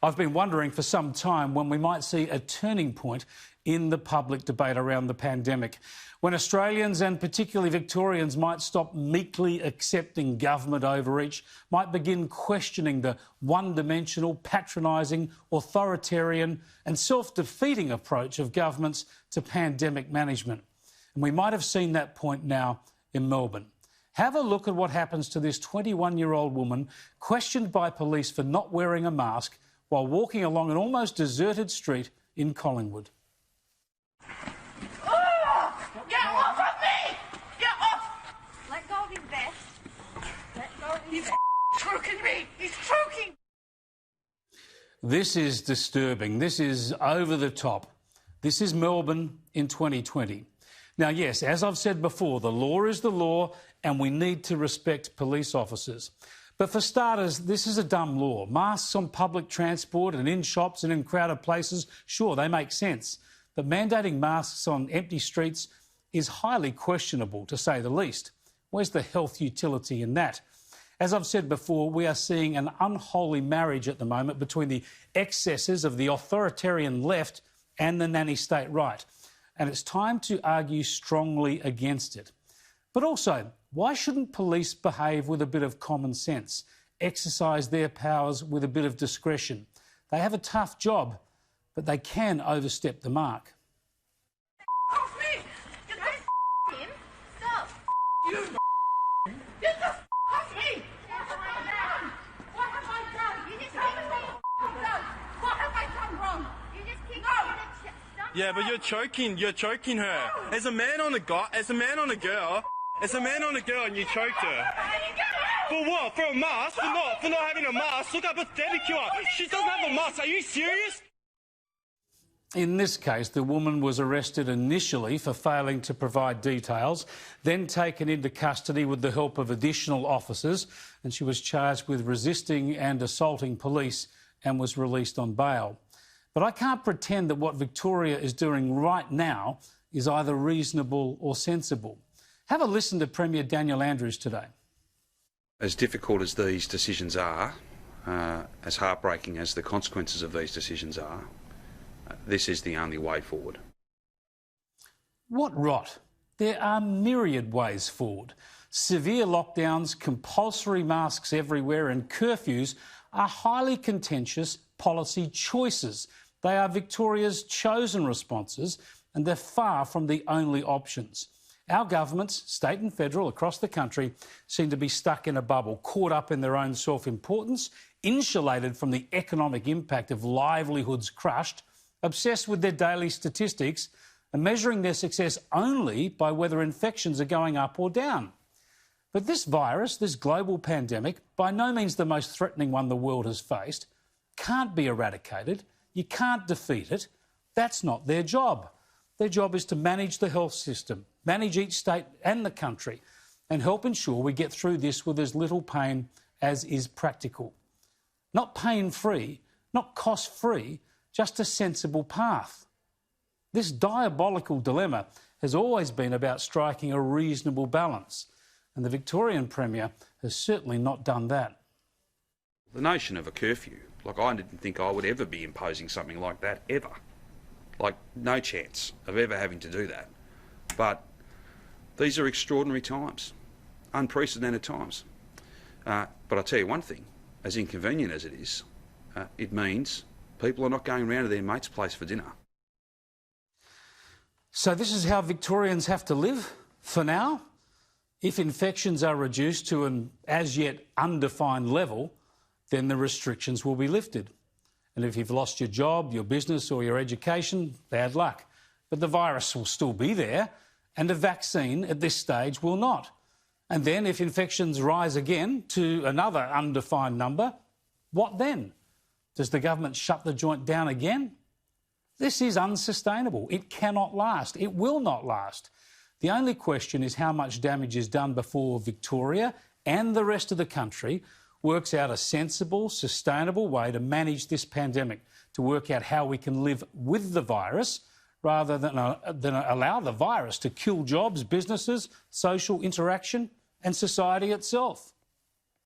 I've been wondering for some time when we might see a turning point in the public debate around the pandemic, when Australians and particularly Victorians might stop meekly accepting government overreach, might begin questioning the one-dimensional, patronising, authoritarian and self-defeating approach of governments to pandemic management. And we might have seen that point now in Melbourne. Have a look at what happens to this 21-year-old woman questioned by police for not wearing a mask while walking along an almost deserted street in Collingwood. Oh, get off of me! Get off! Let go of his vest. Let go of his vest. He's choking me! He's choking! This is disturbing. This is over the top. This is Melbourne in 2020. Now, yes, as I've said before, the law is the law and we need to respect police officers. But for starters, this is a dumb law. Masks on public transport and in shops and in crowded places, sure, they make sense. But mandating masks on empty streets is highly questionable, to say the least. Where's the health utility in that? As I've said before, we are seeing an unholy marriage at the moment between the excesses of the authoritarian left and the nanny state right. And it's time to argue strongly against it. But also, why shouldn't police behave with a bit of common sense, exercise their powers with a bit of discretion? They have a tough job, but they can overstep the mark. Off me! Get the him! Stop! You get the off me! What have I done? You just tell me what you've done. What have I done wrong? You just keep stop. Yeah, but you're choking her. As a man on a girl, and you choked her. For what? For a mask? For not having a mask? Look how pathetic you are. She doesn't have a mask. Are you serious? In this case, the woman was arrested initially for failing to provide details, then taken into custody with the help of additional officers, and she was charged with resisting and assaulting police and was released on bail. But I can't pretend that what Victoria is doing right now is either reasonable or sensible. Have a listen to Premier Daniel Andrews today. As difficult as these decisions are, as heartbreaking as the consequences of these decisions are, this is the only way forward. What rot? There are myriad ways forward. Severe lockdowns, compulsory masks everywhere and curfews are highly contentious policy choices. They are Victoria's chosen responses and they're far from the only options. Our governments, state and federal, across the country, seem to be stuck in a bubble, caught up in their own self-importance, insulated from the economic impact of livelihoods crushed, obsessed with their daily statistics and measuring their success only by whether infections are going up or down. But this virus, this global pandemic, by no means the most threatening one the world has faced, can't be eradicated. You can't defeat it. That's not their job. Their job is to manage the health system, manage each state and the country, and help ensure we get through this with as little pain as is practical. Not pain-free, not cost-free, just a sensible path. This diabolical dilemma has always been about striking a reasonable balance, and the Victorian Premier has certainly not done that. The notion of a curfew, I didn't think I would ever be imposing something like that, ever. No chance of ever having to do that. But these are extraordinary times, unprecedented times. But I'll tell you one thing, as inconvenient as it is, it means people are not going round to their mate's place for dinner. So this is how Victorians have to live for now? If infections are reduced to an as yet undefined level, then the restrictions will be lifted. And if you've lost your job, your business or your education, bad luck. But the virus will still be there and a vaccine at this stage will not. And then if infections rise again to another undefined number, what then? Does the government shut the joint down again? This is unsustainable. It cannot last. It will not last. The only question is how much damage is done before Victoria and the rest of the country works out a sensible, sustainable way to manage this pandemic, to work out how we can live with the virus rather than allow the virus to kill jobs, businesses, social interaction and society itself.